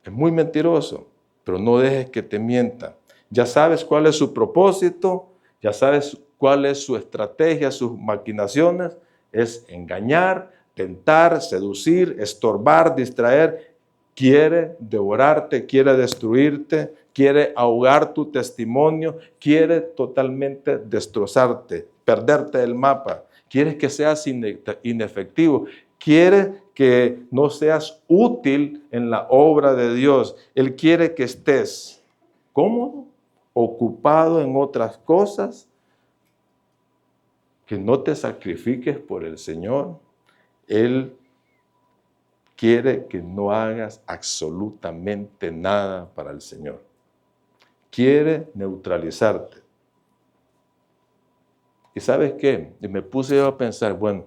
Es muy mentiroso, pero no dejes que te mienta. Ya sabes cuál es su propósito, ya sabes cuál es su estrategia, sus maquinaciones. Es engañar, tentar, seducir, estorbar, distraer. Quiere devorarte, quiere destruirte, quiere ahogar tu testimonio, quiere totalmente destrozarte, perderte del mapa. Quiere que seas inefectivo. Quiere que no seas útil en la obra de Dios. Él quiere que estés cómodo, ocupado en otras cosas, que no te sacrifiques por el Señor. Él quiere que no hagas absolutamente nada para el Señor. Quiere neutralizarte. ¿Y sabes qué? Y me puse yo a pensar, bueno,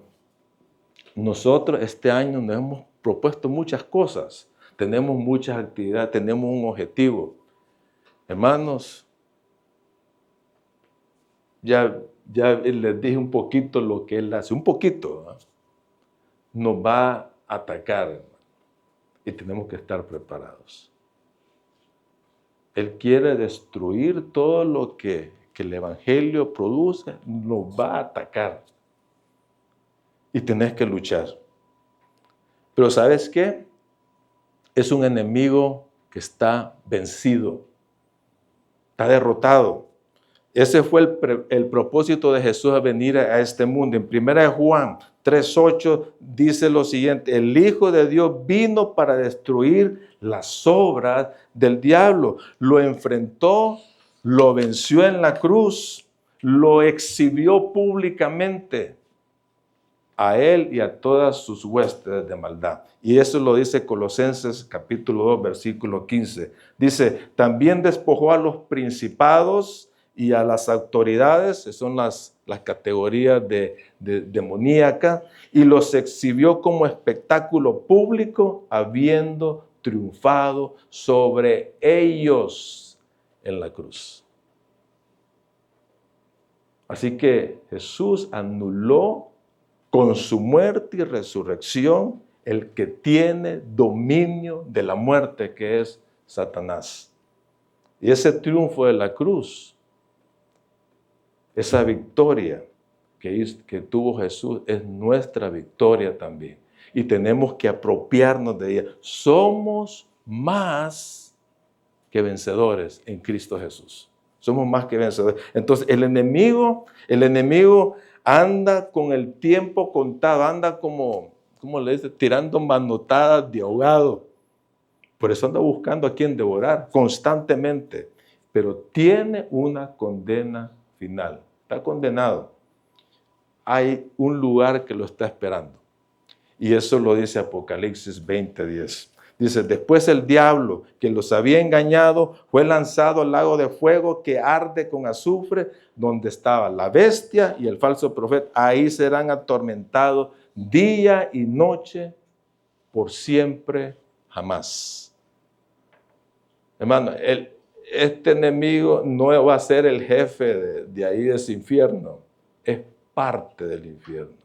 nosotros este año nos hemos propuesto muchas cosas, tenemos muchas actividades, tenemos un objetivo. Hermanos, ya les dije un poquito lo que Él hace, un poquito, ¿no? Nos va a atacar, hermano, y tenemos que estar preparados. Él quiere destruir todo lo que el Evangelio produce, nos va a atacar. Y tenés que luchar. Pero ¿sabes qué? Es un enemigo que está vencido, está derrotado. Ese fue el propósito de Jesús a venir a este mundo. En 1 Juan 3:8 dice lo siguiente: el Hijo de Dios vino para destruir las obras del diablo. Lo enfrentó, lo venció en la cruz, lo exhibió públicamente a él y a todas sus huestes de maldad. Y eso lo dice Colosenses capítulo 2, versículo 15. Dice, también despojó a los principados y a las autoridades, que son las categorías demoníacas, y los exhibió como espectáculo público, habiendo triunfado sobre ellos en la cruz. Así que Jesús anuló con su muerte y resurrección el que tiene dominio de la muerte, que es Satanás. Y ese triunfo de la cruz, esa victoria que tuvo Jesús, es nuestra victoria también. Y tenemos que apropiarnos de ella. Somos más que vencedores en Cristo Jesús. Somos más que vencedores. Entonces el enemigo anda con el tiempo contado, anda como le dice, tirando manotadas de ahogado. Por eso anda buscando a quien devorar constantemente. Pero tiene una condena final. Está condenado. Hay un lugar que lo está esperando. Y eso lo dice Apocalipsis 20:10. Dice, después el diablo que los había engañado fue lanzado al lago de fuego que arde con azufre, donde estaba la bestia y el falso profeta. Ahí serán atormentados día y noche por siempre jamás. Hermano, este enemigo no va a ser el jefe de ahí de ese infierno. Es parte del infierno.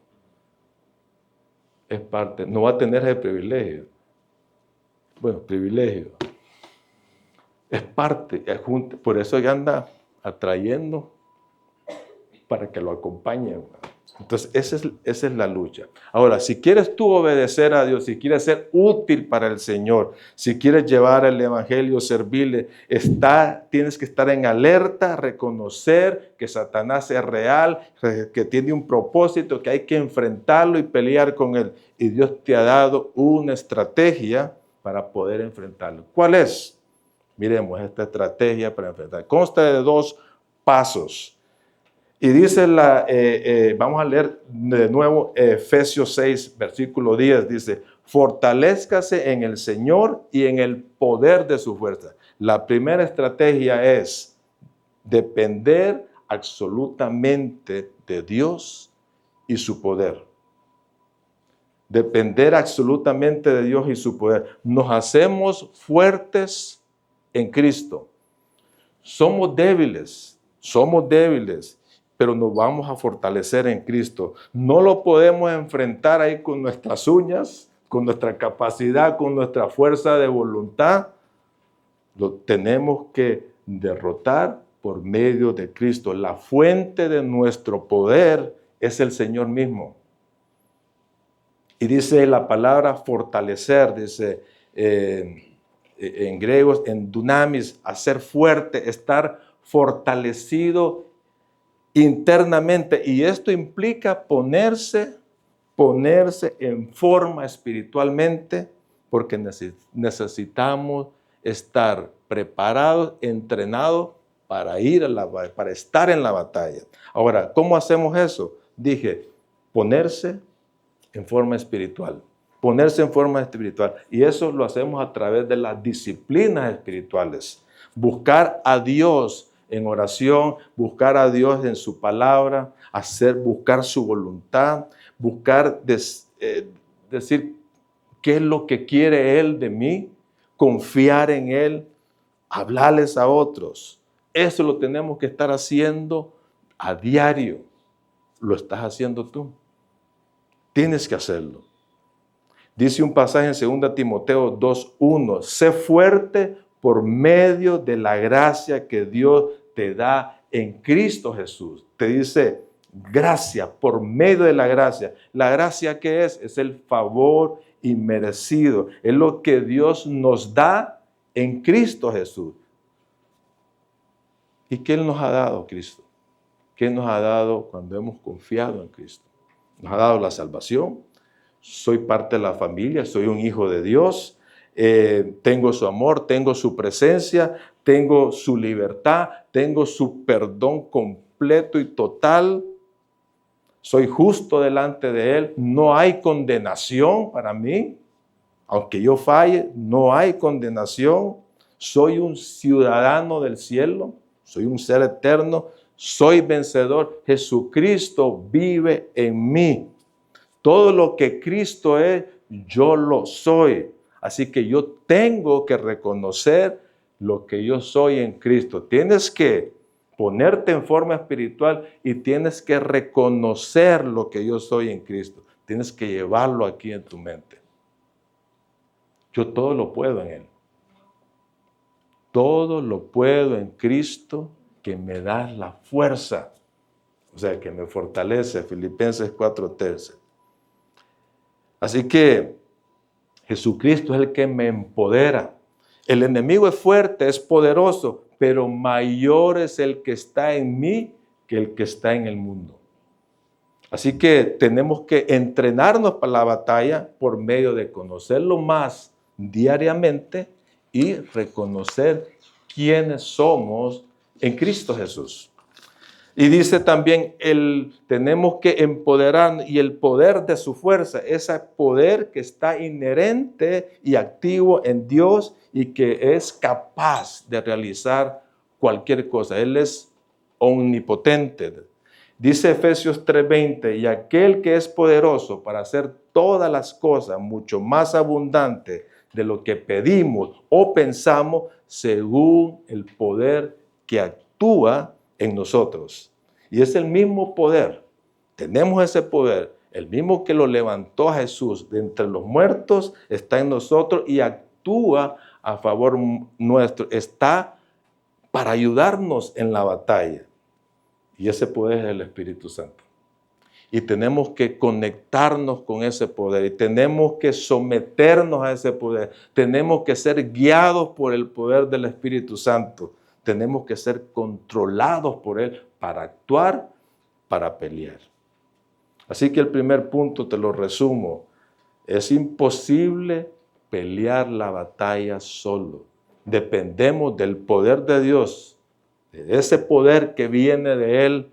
Es parte, no va a tener ese privilegio. Bueno, privilegio. Es parte, por eso ya anda atrayendo para que lo acompañen. Entonces, esa es la lucha. Ahora, si quieres tú obedecer a Dios, si quieres ser útil para el Señor, si quieres llevar el Evangelio, servirle, tienes que estar en alerta, reconocer que Satanás es real, que tiene un propósito, que hay que enfrentarlo y pelear con él. Y Dios te ha dado una estrategia para poder enfrentarlo. ¿Cuál es? Miremos esta estrategia para enfrentar. Consta de 2 pasos. Y dice, vamos a leer de nuevo Efesios 6, versículo 10, dice, fortalézcase en el Señor y en el poder de su fuerza. La primera estrategia es depender absolutamente de Dios y su poder. Depender absolutamente de Dios y su poder. Nos hacemos fuertes en Cristo. Somos débiles, pero nos vamos a fortalecer en Cristo. No lo podemos enfrentar ahí con nuestras uñas, con nuestra capacidad, con nuestra fuerza de voluntad. Lo tenemos que derrotar por medio de Cristo. La fuente de nuestro poder es el Señor mismo. Y dice la palabra fortalecer, dice en griego, en dunamis, hacer fuerte, estar fortalecido internamente. Y esto implica ponerse en forma espiritualmente, porque necesitamos estar preparados, entrenados para estar en la batalla. Ahora, ¿cómo hacemos eso? Dije, ponerse en forma espiritual. Ponerse en forma espiritual. Y eso lo hacemos a través de las disciplinas espirituales. Buscar a Dios en oración, buscar a Dios en su palabra, buscar su voluntad, buscar decir qué es lo que quiere Él de mí, confiar en Él, hablarles a otros. Eso lo tenemos que estar haciendo a diario. ¿Lo estás haciendo tú? Tienes que hacerlo. Dice un pasaje en 2 Timoteo 2:1, sé fuerte por medio de la gracia que Dios te da en Cristo Jesús. Te dice gracia, por medio de la gracia. ¿La gracia qué es? Es el favor inmerecido. Es lo que Dios nos da en Cristo Jesús. ¿Y qué nos ha dado Cristo? ¿Qué nos ha dado cuando hemos confiado en Cristo? Nos ha dado la salvación. Soy parte de la familia, soy un hijo de Dios, tengo su amor, tengo su presencia, tengo su libertad, tengo su perdón completo y total. Soy justo delante de Él, no hay condenación para mí. Aunque yo falle, no hay condenación. Soy un ciudadano del cielo, soy un ser eterno, soy vencedor. Jesucristo vive en mí. Todo lo que Cristo es, yo lo soy. Así que yo tengo que reconocer lo que yo soy en Cristo. Tienes que ponerte en forma espiritual y tienes que reconocer lo que yo soy en Cristo. Tienes que llevarlo aquí en tu mente. Yo todo lo puedo en Él. Todo lo puedo en Cristo que me da la fuerza. O sea, que me fortalece. Filipenses 4:13. Así que Jesucristo es el que me empodera. El enemigo es fuerte, es poderoso, pero mayor es el que está en mí que el que está en el mundo. Así que tenemos que entrenarnos para la batalla por medio de conocerlo más diariamente y reconocer quiénes somos en Cristo Jesús. Y dice también, tenemos que empoderarnos y el poder de su fuerza, ese poder que está inherente y activo en Dios y que es capaz de realizar cualquier cosa. Él es omnipotente. Dice Efesios 3:20, y aquel que es poderoso para hacer todas las cosas mucho más abundante de lo que pedimos o pensamos, según el poder que actúa en nosotros. Y es el mismo poder, tenemos ese poder, el mismo que lo levantó a Jesús de entre los muertos, está en nosotros y actúa a favor nuestro, está para ayudarnos en la batalla. Y ese poder es el Espíritu Santo. Y tenemos que conectarnos con ese poder y tenemos que someternos a ese poder. Tenemos que ser guiados por el poder del Espíritu Santo. Tenemos que ser controlados por Él para actuar, para pelear. Así que el primer punto te lo resumo. Es imposible pelear la batalla solo. Dependemos del poder de Dios, de ese poder que viene de Él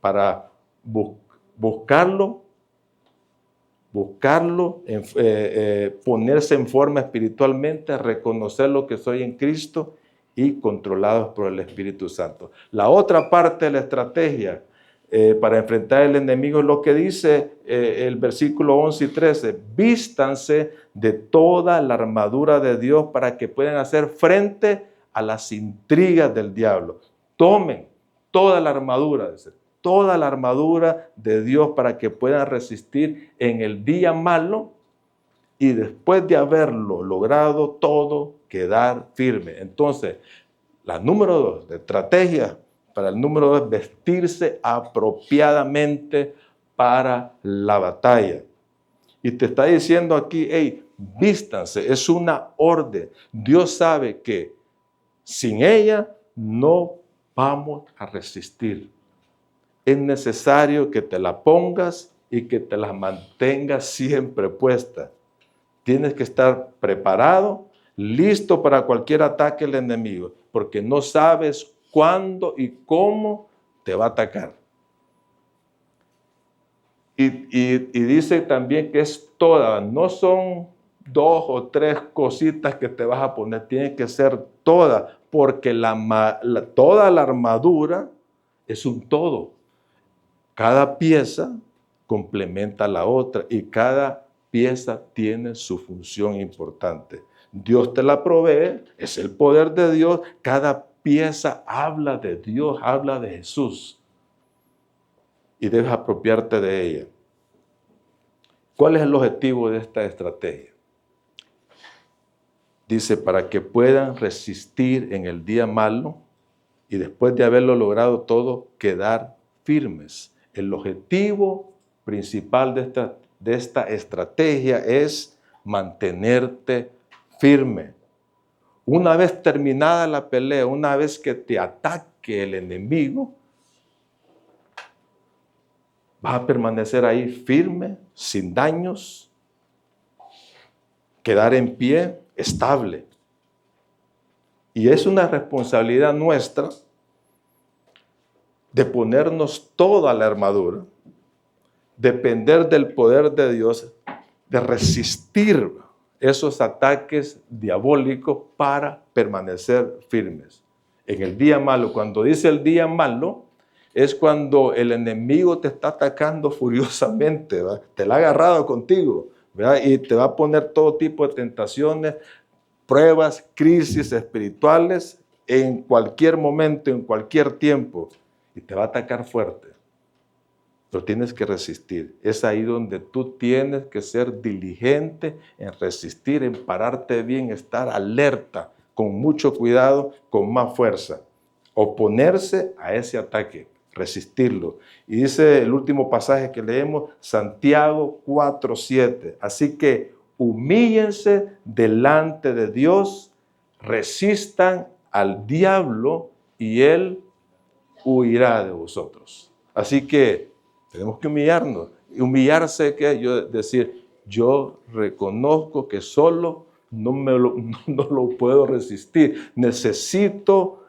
para buscarlo, ponerse en forma espiritualmente, reconocer lo que soy en Cristo y controlados por el Espíritu Santo. La otra parte de la estrategia para enfrentar el enemigo es lo que dice el versículo 11 y 13. Vístanse de toda la armadura de Dios para que puedan hacer frente a las intrigas del diablo. Tomen toda la armadura, toda la armadura de Dios para que puedan resistir en el día malo y después de haberlo logrado todo, quedar firme. Entonces, la número 2, de estrategia para el número 2, vestirse apropiadamente para la batalla. Y te está diciendo aquí, hey, vístanse, es una orden. Dios sabe que sin ella no vamos a resistir. Es necesario que te la pongas y que te la mantengas siempre puesta. Tienes que estar preparado, listo para cualquier ataque del enemigo, porque no sabes cuándo y cómo te va a atacar. Y dice también que es toda, no son 2 o 3 cositas que te vas a poner, tiene que ser toda, porque toda la armadura es un todo. Cada pieza complementa a la otra y cada pieza tiene su función importante. Dios te la provee, es el poder de Dios. Cada pieza habla de Dios, habla de Jesús. Y debes apropiarte de ella. ¿Cuál es el objetivo de esta estrategia? Dice, para que puedan resistir en el día malo y después de haberlo logrado todo, quedar firmes. El objetivo principal de esta estrategia es mantenerte firme. Una vez terminada la pelea, una vez que te ataque el enemigo, vas a permanecer ahí firme, sin daños, quedar en pie, estable. Y es una responsabilidad nuestra de ponernos toda la armadura, depender del poder de Dios, de resistir esos ataques diabólicos para permanecer firmes. En el día malo, cuando dice el día malo, es cuando el enemigo te está atacando furiosamente, ¿verdad? Te la ha agarrado contigo, ¿verdad? Y te va a poner todo tipo de tentaciones, pruebas, crisis espirituales en cualquier momento, en cualquier tiempo. Y te va a atacar fuerte, pero tienes que resistir. Es ahí donde tú tienes que ser diligente en resistir, en pararte bien, estar alerta, con mucho cuidado, con más fuerza. Oponerse a ese ataque, resistirlo. Y dice el último pasaje que leemos, Santiago 4:7. Así que humíllense delante de Dios, resistan al diablo y él huirá de vosotros. Así que tenemos que humillarnos. Humillarse, que yo decir, yo reconozco que solo no lo puedo resistir. Necesito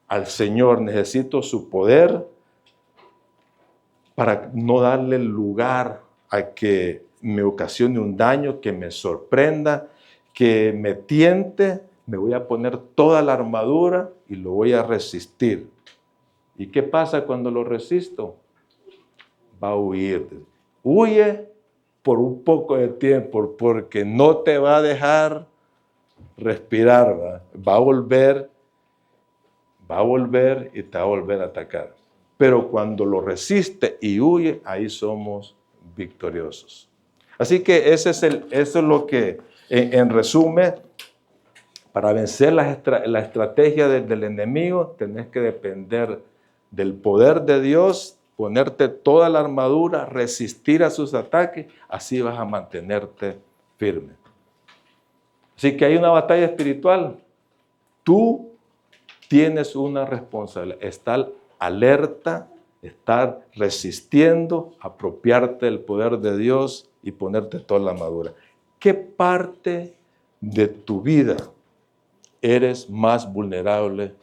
al Señor, necesito su poder para no darle lugar a que me ocasione un daño, que me sorprenda, que me tiente. Me voy a poner toda la armadura y lo voy a resistir. ¿Y qué pasa cuando lo resisto? Va a huir. Huye por un poco de tiempo, porque no te va a dejar respirar, va a volver y te va a volver a atacar. Pero cuando lo resiste y huye, ahí somos victoriosos. Así que eso es lo que, en resumen, para vencer la estrategia del enemigo, tenés que depender del poder de Dios, ponerte toda la armadura, resistir a sus ataques, así vas a mantenerte firme. Así que hay una batalla espiritual. Tú tienes una responsabilidad, estar alerta, estar resistiendo, apropiarte del poder de Dios y ponerte toda la armadura. ¿Qué parte de tu vida eres más vulnerable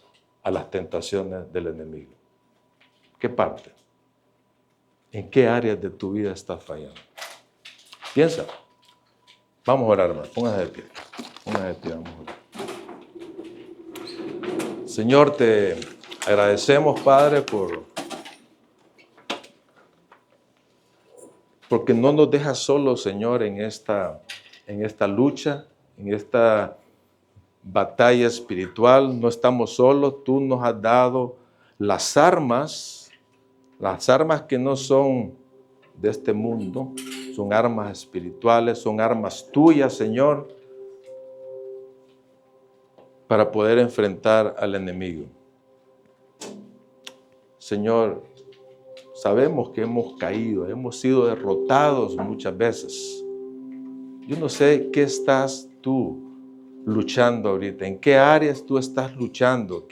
a las tentaciones del enemigo? ¿Qué parte? ¿En qué áreas de tu vida estás fallando? Piensa. Vamos a orar, hermano. Póngase de pie. Póngase de pie, vamos a orar. Señor, te agradecemos, Padre, porque no nos dejas solos, Señor, en esta lucha, en esta batalla espiritual. No estamos solos. Tú nos has dado las armas que no son de este mundo, son armas espirituales, son armas tuyas, Señor, para poder enfrentar al enemigo. Señor, sabemos que hemos caído, hemos sido derrotados muchas veces. Yo no sé qué estás tú luchando ahorita, en qué áreas tú estás luchando, que